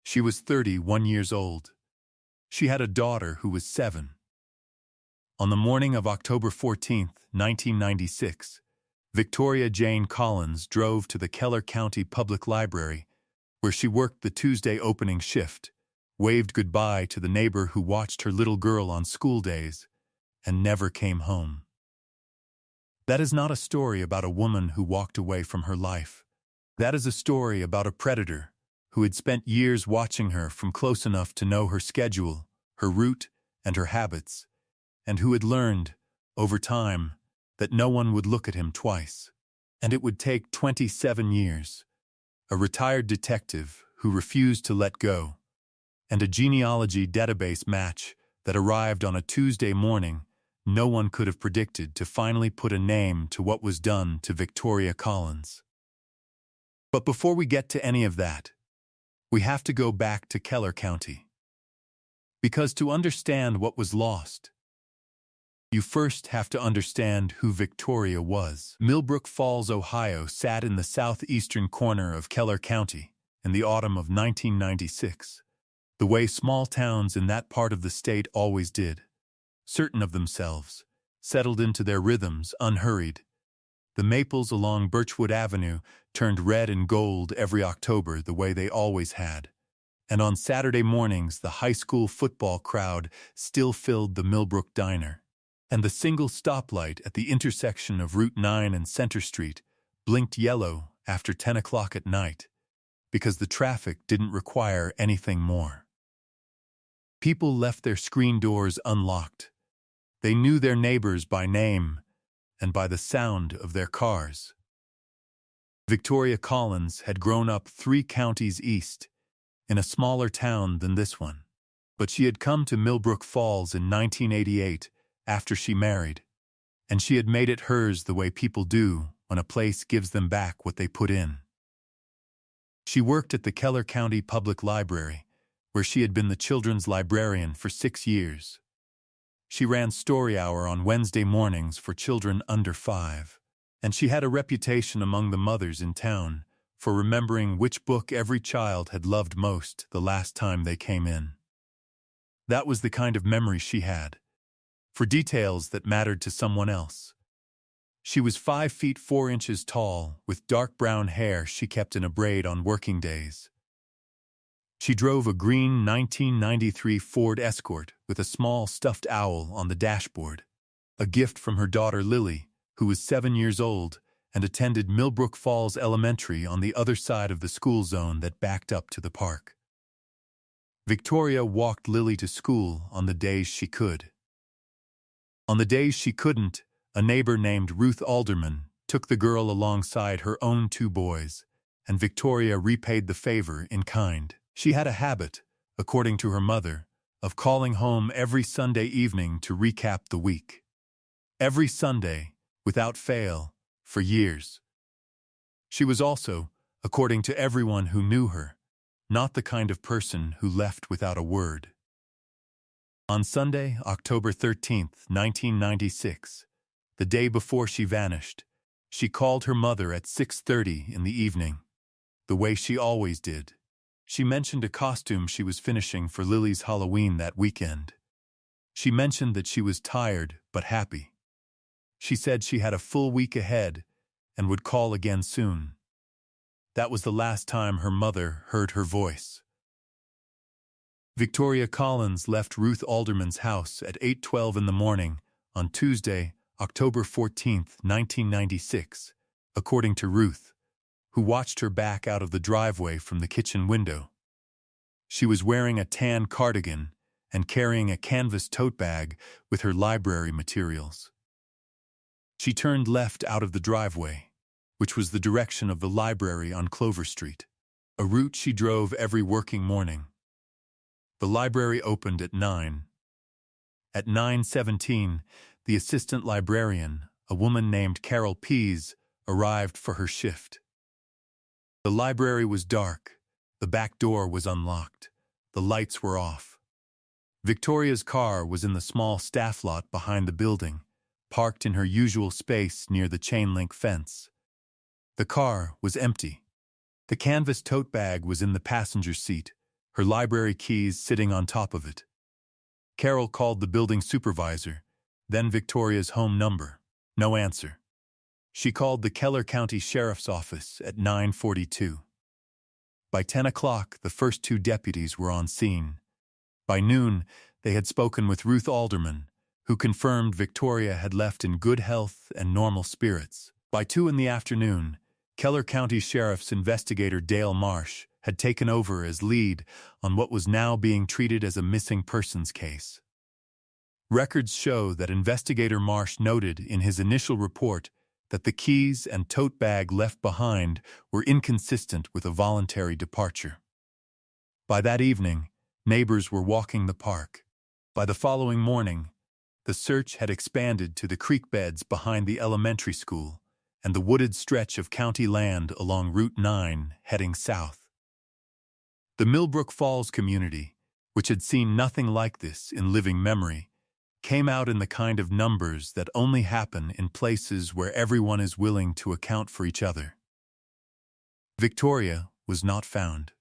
She was 31 years old. She had a daughter who was 7. On the morning of October 14, 1996, Victoria Jane Collins drove to the Keller County Public Library, where she worked the Tuesday opening shift, waved goodbye to the neighbor who watched her little girl on school days, and never came home. That is not a story about a woman who walked away from her life. That is a story about a predator who had spent years watching her from close enough to know her schedule, her route, and her habits, and who had learned, over time, that no one would look at him twice. And it would take 27 years, a retired detective who refused to let go, and a genealogy database match that arrived on a Tuesday morning no one could have predicted to finally put a name to what was done to Victoria Collins. But before we get to any of that, we have to go back to Keller County. Because to understand what was lost, you first have to understand who Victoria was. Millbrook Falls, Ohio sat in the southeastern corner of Keller County in the autumn of 1996, the way small towns in that part of the state always did, certain of themselves, settled into their rhythms, unhurried. The maples along Birchwood Avenue turned red and gold every October the way they always had, and on Saturday mornings the high school football crowd still filled the Millbrook Diner, and the single stoplight at the intersection of Route 9 and Center Street blinked yellow after 10 o'clock at night, because the traffic didn't require anything more. People left their screen doors unlocked. They knew their neighbors by name and by the sound of their cars. Victoria Collins had grown up 3 counties east, in a smaller town than this one, but she had come to Millbrook Falls in 1988 after she married, and she had made it hers the way people do when a place gives them back what they put in. She worked at the Keller County Public Library, where she had been the children's librarian for 6 years. She ran Story Hour on Wednesday mornings for children under 5, and she had a reputation among the mothers in town for remembering which book every child had loved most the last time they came in. That was the kind of memory she had, for details that mattered to someone else. She was 5 feet 4 inches tall, with dark brown hair she kept in a braid on working days. She drove a green 1993 Ford Escort with a small stuffed owl on the dashboard, a gift from her daughter Lily, who was 7 years old and attended Millbrook Falls Elementary on the other side of the school zone that backed up to the park. Victoria walked Lily to school on the days she could. On the days she couldn't, a neighbor named Ruth Alderman took the girl alongside her own 2 boys, and Victoria repaid the favor in kind. She had a habit, according to her mother, of calling home every Sunday evening to recap the week. Every Sunday, without fail, for years. She was also, according to everyone who knew her, not the kind of person who left without a word. On Sunday, October 13, 1996, the day before she vanished, she called her mother at 6:30 in the evening, the way she always did. She mentioned a costume she was finishing for Lily's Halloween that weekend. She mentioned that she was tired but happy. She said she had a full week ahead and would call again soon. That was the last time her mother heard her voice. Victoria Collins left Ruth Alderman's house at 8:12 in the morning on Tuesday, October 14, 1996, according to Ruth, who watched her back out of the driveway from the kitchen window. She was wearing a tan cardigan and carrying a canvas tote bag with her library materials. She turned left out of the driveway, which was the direction of the library on Clover Street, a route she drove every working morning. The library opened at 9. At 9:17, the assistant librarian, a woman named Carol Pease, arrived for her shift. The library was dark, the back door was unlocked, the lights were off. Victoria's car was in the small staff lot behind the building, parked in her usual space near the chain-link fence. The car was empty. The canvas tote bag was in the passenger seat, her library keys sitting on top of it. Carol called the building supervisor, then Victoria's home number. No answer. She called the Keller County Sheriff's Office at 9:42. By 10 o'clock, the first two deputies were on scene. By noon, they had spoken with Ruth Alderman, who confirmed Victoria had left in good health and normal spirits. By 2 in the afternoon, Keller County Sheriff's investigator Dale Marsh had taken over as lead on what was now being treated as a missing persons case. Records show that investigator Marsh noted in his initial report that the keys and tote bag left behind were inconsistent with a voluntary departure. By that evening, neighbors were walking the park. By the following morning, the search had expanded to the creek beds behind the elementary school and the wooded stretch of county land along Route 9 heading south. The Millbrook Falls community, which had seen nothing like this in living memory, came out in the kind of numbers that only happen in places where everyone is willing to account for each other. Victoria was not found.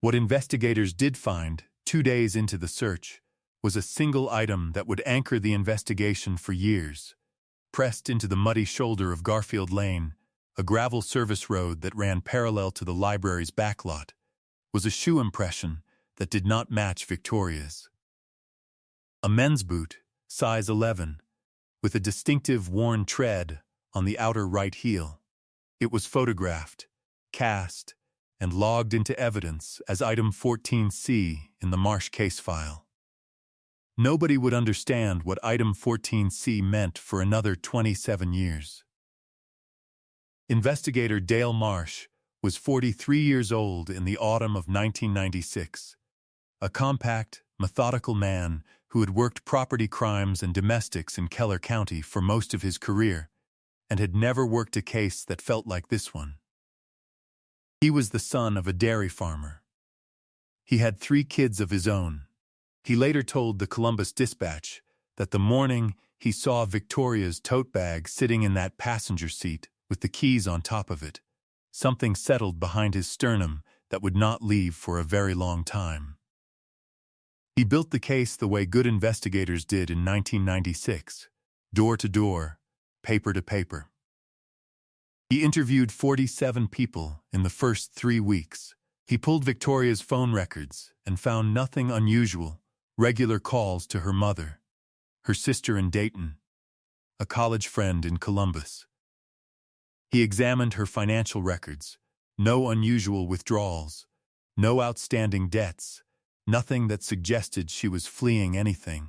What investigators did find, 2 days into the search, was a single item that would anchor the investigation for years. Pressed into the muddy shoulder of Garfield Lane, a gravel service road that ran parallel to the library's backlot, was a shoe impression that did not match Victoria's. A men's boot, size 11, with a distinctive worn tread on the outer right heel. It was photographed, cast, and logged into evidence as item 14C in the Marsh case file. Nobody would understand what item 14C meant for another 27 years. Investigator Dale Marsh was 43 years old in the autumn of 1996, a compact, methodical man who had worked property crimes and domestics in Keller County for most of his career and had never worked a case that felt like this one. He was the son of a dairy farmer. He had 3 kids of his own. He later told the Columbus Dispatch that the morning he saw Victoria's tote bag sitting in that passenger seat with the keys on top of it, something settled behind his sternum that would not leave for a very long time. He built the case the way good investigators did in 1996, door to door, paper to paper. He interviewed 47 people in the first 3 weeks. He pulled Victoria's phone records and found nothing unusual: regular calls to her mother, her sister in Dayton, a college friend in Columbus. He examined her financial records: no unusual withdrawals, no outstanding debts, nothing that suggested she was fleeing anything.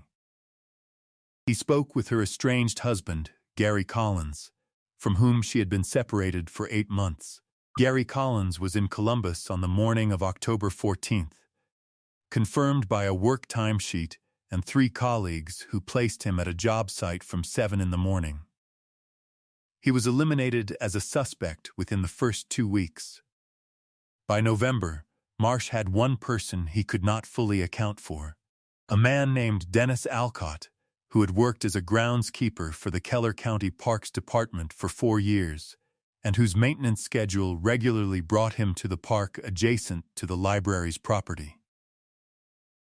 He spoke with her estranged husband, Gary Collins, from whom she had been separated for 8 months. Gary Collins was in Columbus on the morning of October 14th, confirmed by a work timesheet and 3 colleagues who placed him at a job site from 7 in the morning. He was eliminated as a suspect within the first 2 weeks. By November, Marsh had one person he could not fully account for: a man named Dennis Alcott, who had worked as a groundskeeper for the Keller County Parks Department for 4 years, and whose maintenance schedule regularly brought him to the park adjacent to the library's property.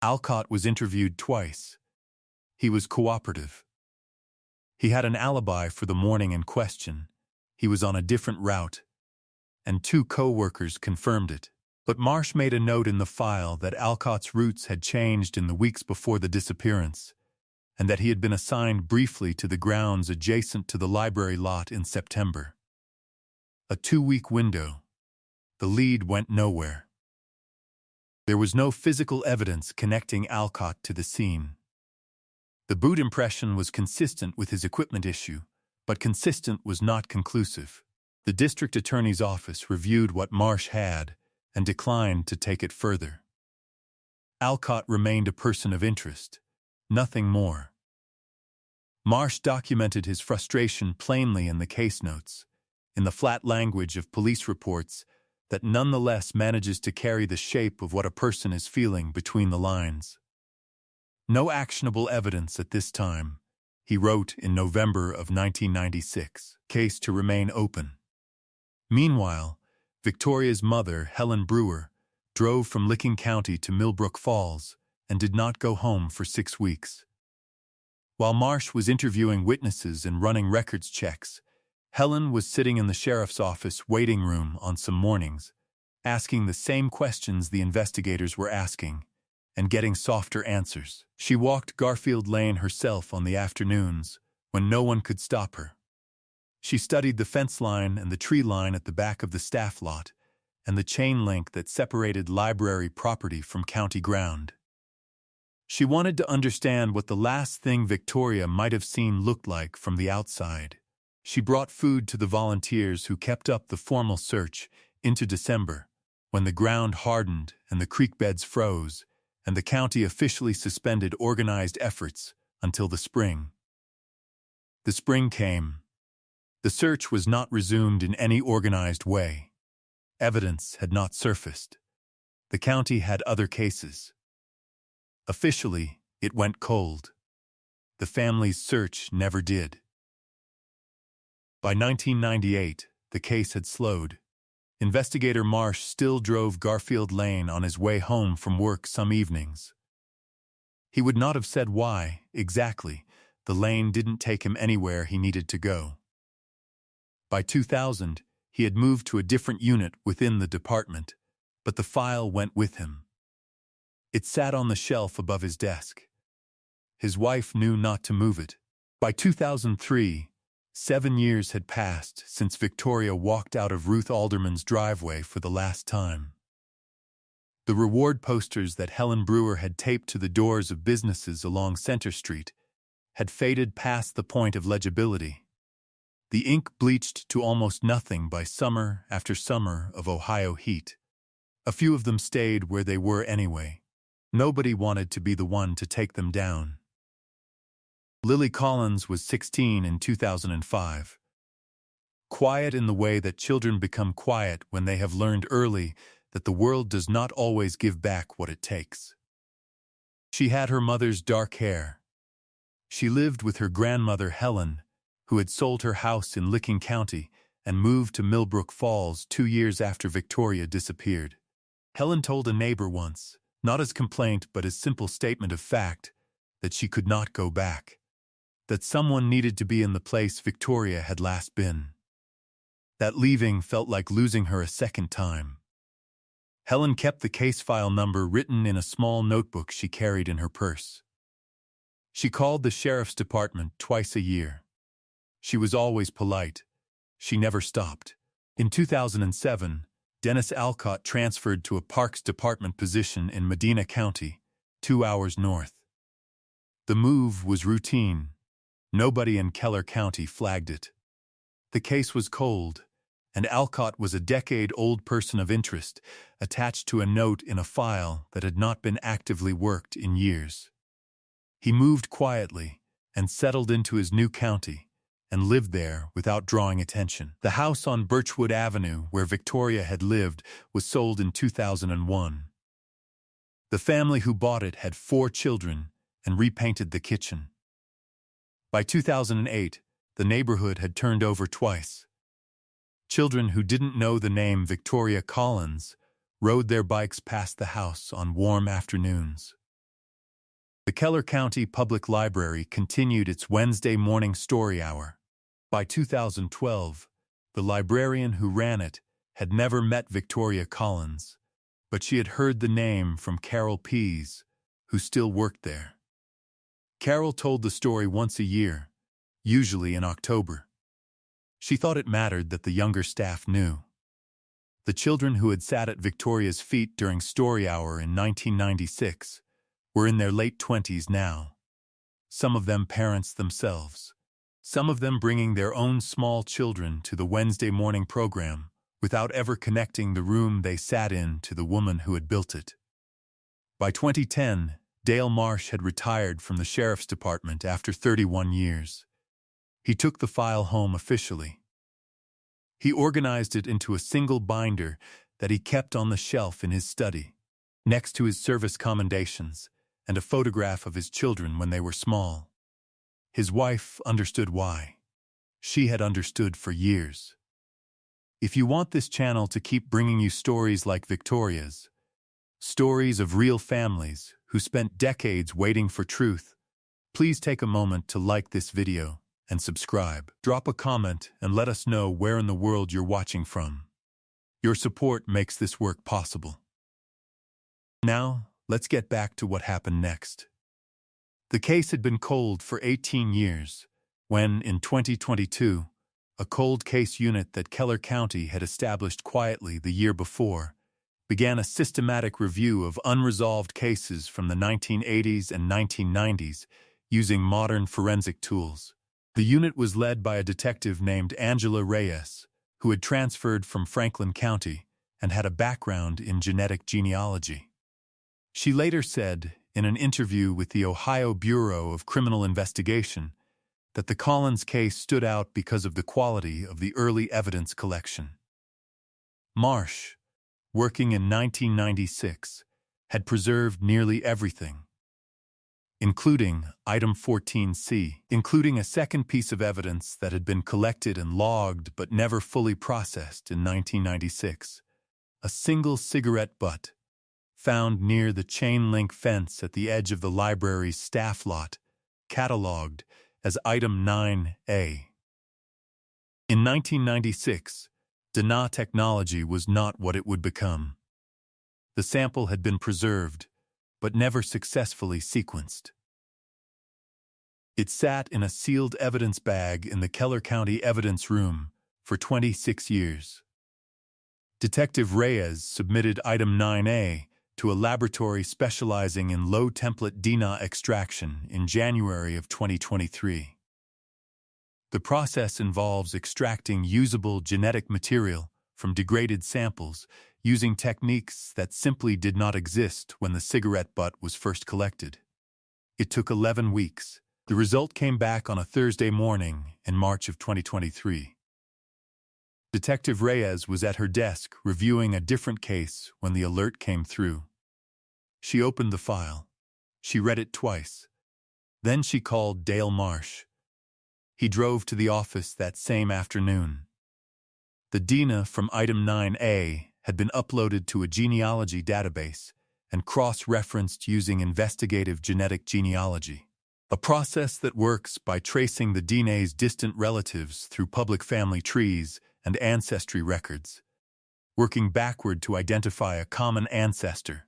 Alcott was interviewed twice. He was cooperative. He had an alibi for the morning in question. He was on a different route, and 2 co-workers confirmed it. But Marsh made a note in the file that Alcott's routes had changed in the weeks before the disappearance, and that he had been assigned briefly to the grounds adjacent to the library lot in September. A 2-week window. The lead went nowhere. There was no physical evidence connecting Alcott to the scene. The boot impression was consistent with his equipment issue, but consistent was not conclusive. The district attorney's office reviewed what Marsh had and declined to take it further. Alcott remained a person of interest, nothing more. Marsh documented his frustration plainly in the case notes, in the flat language of police reports that nonetheless manages to carry the shape of what a person is feeling between the lines. No actionable evidence at this time, he wrote in November of 1996, case to remain open. Meanwhile, Victoria's mother, Helen Brewer, drove from Licking County to Millbrook Falls, and did not go home for 6 weeks. While Marsh was interviewing witnesses and running records checks, Helen was sitting in the sheriff's office waiting room on some mornings, asking the same questions the investigators were asking, and getting softer answers. She walked Garfield Lane herself on the afternoons, when no one could stop her. She studied the fence line and the tree line at the back of the staff lot, and the chain link that separated library property from county ground. She wanted to understand what the last thing Victoria might have seen looked like from the outside. She brought food to the volunteers who kept up the formal search into December, when the ground hardened and the creek beds froze, and the county officially suspended organized efforts until the spring. The spring came. The search was not resumed in any organized way. Evidence had not surfaced. The county had other cases. Officially, it went cold. The family's search never did. By 1998, the case had slowed. Investigator Marsh still drove Garfield Lane on his way home from work some evenings. He would not have said why, exactly, the lane didn't take him anywhere he needed to go. By 2000, he had moved to a different unit within the department, but the file went with him. It sat on the shelf above his desk. His wife knew not to move it. By 2003, 7 years had passed since Victoria walked out of Ruth Alderman's driveway for the last time. The reward posters that Helen Brewer had taped to the doors of businesses along Center Street had faded past the point of legibility. The ink bleached to almost nothing by summer after summer of Ohio heat. A few of them stayed where they were anyway. Nobody wanted to be the one to take them down. Lily Collins was 16 in 2005. Quiet in the way that children become quiet when they have learned early that the world does not always give back what it takes. She had her mother's dark hair. She lived with her grandmother Helen, who had sold her house in Licking County and moved to Millbrook Falls 2 years after Victoria disappeared. Helen told a neighbor once, not as complaint but as simple statement of fact, that she could not go back. That someone needed to be in the place Victoria had last been. That leaving felt like losing her a second time. Helen kept the case file number written in a small notebook she carried in her purse. She called the sheriff's department twice a year. She was always polite. She never stopped. In 2007, Dennis Alcott transferred to a Parks Department position in Medina County, 2 hours north. The move was routine. Nobody in Keller County flagged it. The case was cold, and Alcott was a decade-old person of interest, attached to a note in a file that had not been actively worked in years. He moved quietly and settled into his new county, and lived there without drawing attention. The house on Birchwood Avenue, where Victoria had lived, was sold in 2001. The family who bought it had 4 children and repainted the kitchen. By 2008, the neighborhood had turned over twice. Children who didn't know the name Victoria Collins rode their bikes past the house on warm afternoons. The Keller County Public Library continued its Wednesday morning story hour. By 2012, the librarian who ran it had never met Victoria Collins, but she had heard the name from Carol Pease, who still worked there. Carol told the story once a year, usually in October. She thought it mattered that the younger staff knew. The children who had sat at Victoria's feet during story hour in 1996 were in their late 20s now, some of them parents themselves. Some of them bringing their own small children to the Wednesday morning program without ever connecting the room they sat in to the woman who had built it. By 2010, Dale Marsh had retired from the sheriff's department after 31 years. He took the file home officially. He organized it into a single binder that he kept on the shelf in his study, next to his service commendations and a photograph of his children when they were small. His wife understood why. She had understood for years. If you want this channel to keep bringing you stories like Victoria's, Stories of real families who spent decades waiting for truth. Please take a moment to like this video and subscribe. Drop a comment and let us know where in the world you're watching from. Your support makes this work possible. Now, let's get back to what happened next. The case had been cold for 18 years when, in 2022, a cold case unit that Keller County had established quietly the year before began a systematic review of unresolved cases from the 1980s and 1990s using modern forensic tools. The unit was led by a detective named Angela Reyes, who had transferred from Franklin County and had a background in genetic genealogy. She later said, in an interview with the Ohio Bureau of Criminal Investigation, that the Collins case stood out because of the quality of the early evidence collection. Marsh, working in 1996, had preserved nearly everything, including Item 14C, including a second piece of evidence that had been collected and logged but never fully processed in 1996, a single cigarette butt found near the chain-link fence at the edge of the library's staff lot, catalogued as Item 9A. In 1996, DNA technology was not what it would become. The sample had been preserved, but never successfully sequenced. It sat in a sealed evidence bag in the Keller County Evidence Room for 26 years. Detective Reyes submitted Item 9A to a laboratory specializing in low-template DNA extraction in January of 2023. The process involves extracting usable genetic material from degraded samples using techniques that simply did not exist when the cigarette butt was first collected. It took 11 weeks. The result came back on a Thursday morning in March of 2023. Detective Reyes was at her desk reviewing a different case when the alert came through. She opened the file. She read it twice. Then she called Dale Marsh. He drove to the office that same afternoon. The DNA from Item 9A had been uploaded to a genealogy database and cross-referenced using investigative genetic genealogy, a process that works by tracing the DNA's distant relatives through public family trees and ancestry records, working backward to identify a common ancestor,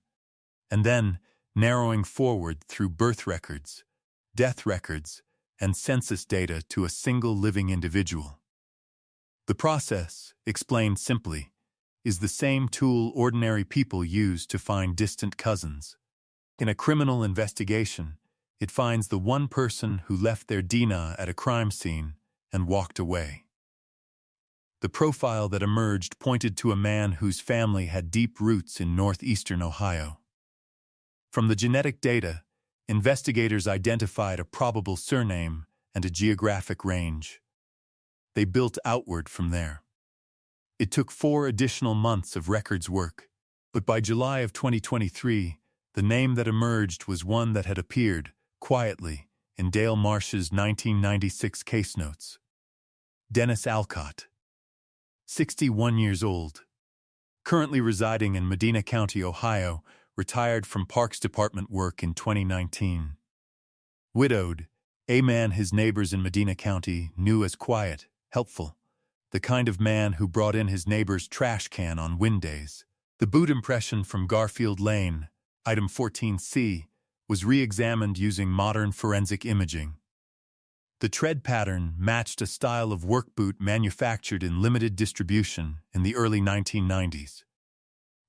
and then narrowing forward through birth records, death records, and census data to a single living individual. The process, explained simply, is the same tool ordinary people use to find distant cousins. In a criminal investigation, it finds the one person who left their DNA at a crime scene and walked away. The profile that emerged pointed to a man whose family had deep roots in northeastern Ohio. From the genetic data, investigators identified a probable surname and a geographic range. They built outward from there. It took 4 additional months of records work, but by July of 2023, the name that emerged was one that had appeared, quietly, in Dale Marsh's 1996 case notes. Dennis Alcott, 61 years old, currently residing in Medina County, Ohio, retired from Parks Department work in 2019. Widowed, a man his neighbors in Medina County knew as quiet, helpful, the kind of man who brought in his neighbor's trash can on wind days. The boot impression from Garfield Lane, Item 14C, was re-examined using modern forensic imaging. The tread pattern matched a style of work boot manufactured in limited distribution in the early 1990s.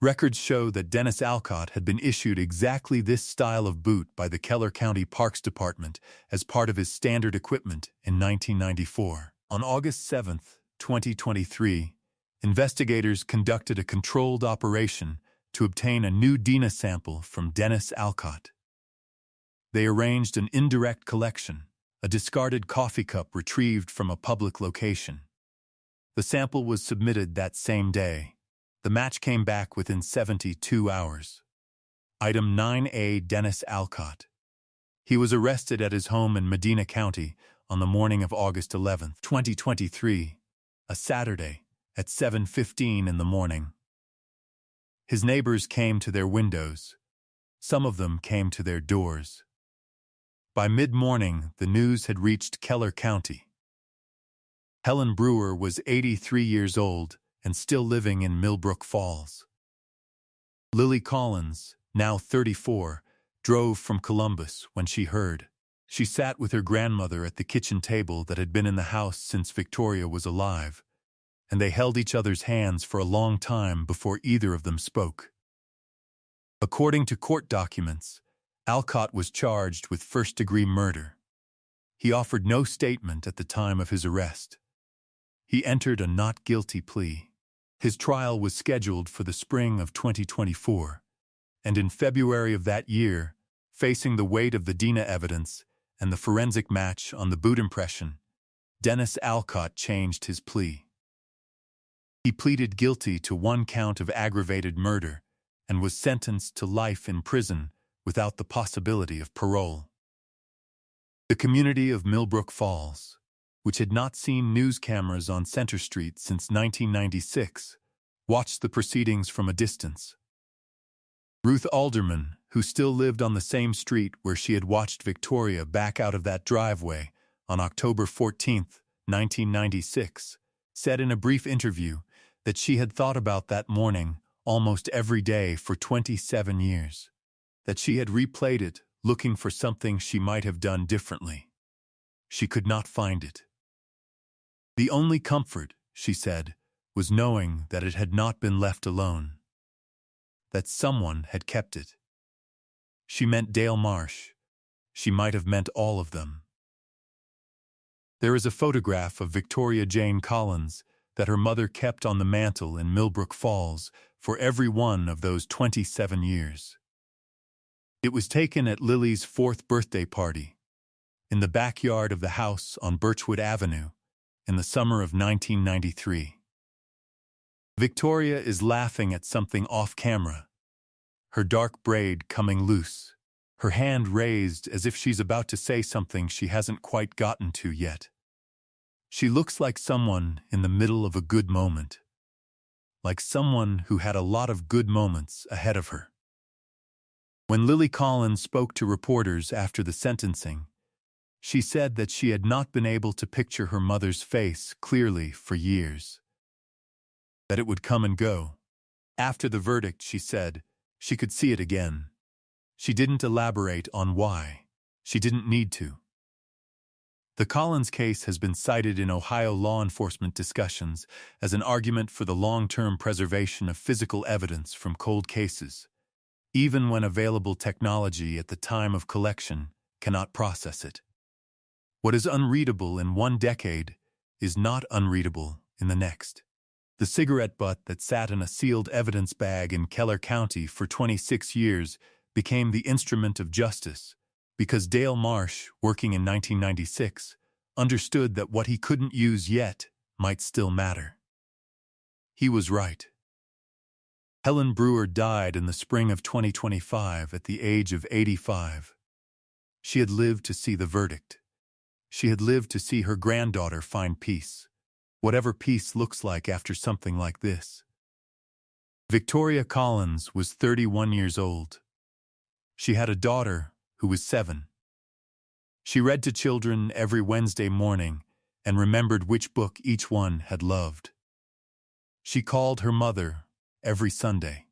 Records show that Dennis Alcott had been issued exactly this style of boot by the Keller County Parks Department as part of his standard equipment in 1994. On August 7, 2023, investigators conducted a controlled operation to obtain a new DNA sample from Dennis Alcott. They arranged an indirect collection, a discarded coffee cup retrieved from a public location. The sample was submitted that same day. The match came back within 72 hours. Item 9A, Dennis Alcott. He was arrested at his home in Medina County on the morning of August 11, 2023, a Saturday, at 7:15 in the morning. His neighbors came to their windows. Some of them came to their doors. By mid-morning, the news had reached Keller County. Helen Brewer was 83 years old and still living in Millbrook Falls. Lily Collins, now 34, drove from Columbus when she heard. She sat with her grandmother at the kitchen table that had been in the house since Victoria was alive, and they held each other's hands for a long time before either of them spoke. According to court documents, Alcott was charged with first-degree murder. He offered no statement at the time of his arrest. He entered a not guilty plea. His trial was scheduled for the spring of 2024, and in February of that year, facing the weight of the DNA evidence and the forensic match on the boot impression, Dennis Alcott changed his plea. He pleaded guilty to one count of aggravated murder and was sentenced to life in prison without the possibility of parole. The community of Millbrook Falls, which had not seen news cameras on Center Street since 1996, watched the proceedings from a distance. Ruth Alderman, who still lived on the same street where she had watched Victoria back out of that driveway on October 14, 1996, said in a brief interview that she had thought about that morning almost every day for 27 years, that she had replayed it looking for something she might have done differently. She could not find it. The only comfort, she said, was knowing that it had not been left alone, that someone had kept it. She meant Dale Marsh. She might have meant all of them. There is a photograph of Victoria Jane Collins that her mother kept on the mantel in Millbrook Falls for every one of those 27 years. It was taken at Lily's 4th birthday party, in the backyard of the house on Birchwood Avenue, in the summer of 1993. Victoria is laughing at something off-camera, her dark braid coming loose, her hand raised as if she's about to say something she hasn't quite gotten to yet. She looks like someone in the middle of a good moment, like someone who had a lot of good moments ahead of her. When Lily Collins spoke to reporters after the sentencing, she said that she had not been able to picture her mother's face clearly for years, that it would come and go. After the verdict, she said, she could see it again. She didn't elaborate on why. She didn't need to. The Collins case has been cited in Ohio law enforcement discussions as an argument for the long-term preservation of physical evidence from cold cases, even when available technology at the time of collection cannot process it. What is unreadable in one decade is not unreadable in the next. The cigarette butt that sat in a sealed evidence bag in Keller County for 26 years became the instrument of justice because Dale Marsh, working in 1996, understood that what he couldn't use yet might still matter. He was right. Helen Brewer died in the spring of 2025 at the age of 85. She had lived to see the verdict. She had lived to see her granddaughter find peace, whatever peace looks like after something like this. Victoria Collins was 31 years old. She had a daughter who was 7. She read to children every Wednesday morning and remembered which book each one had loved. She called her mother every Sunday.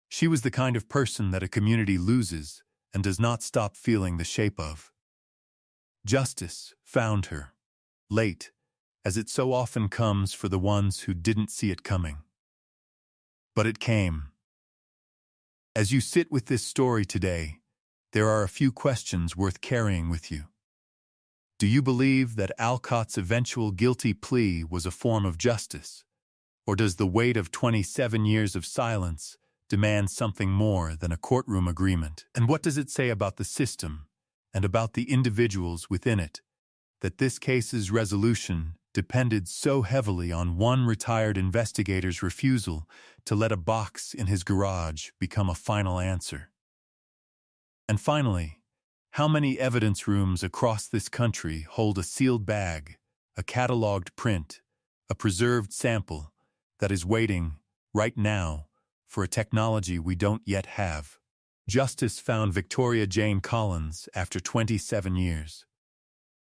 She was the kind of person that a community loses and does not stop feeling the shape of. Justice found her, late, as it so often comes for the ones who didn't see it coming. But it came. As you sit with this story today, there are a few questions worth carrying with you. Do you believe that Alcott's eventual guilty plea was a form of justice? Or does the weight of 27 years of silence demand something more than a courtroom agreement? And what does it say about the system and about the individuals within it that this case's resolution depended so heavily on one retired investigator's refusal to let a box in his garage become a final answer? And finally, how many evidence rooms across this country hold a sealed bag, a cataloged print, a preserved sample that is waiting, right now, for a technology we don't yet have. Justice found Victoria Jane Collins after 27 years.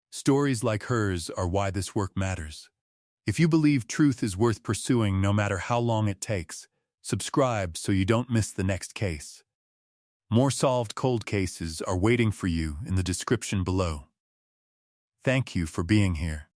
Stories like hers are why this work matters. If you believe truth is worth pursuing no matter how long it takes, subscribe so you don't miss the next case. More solved cold cases are waiting for you in the description below. Thank you for being here.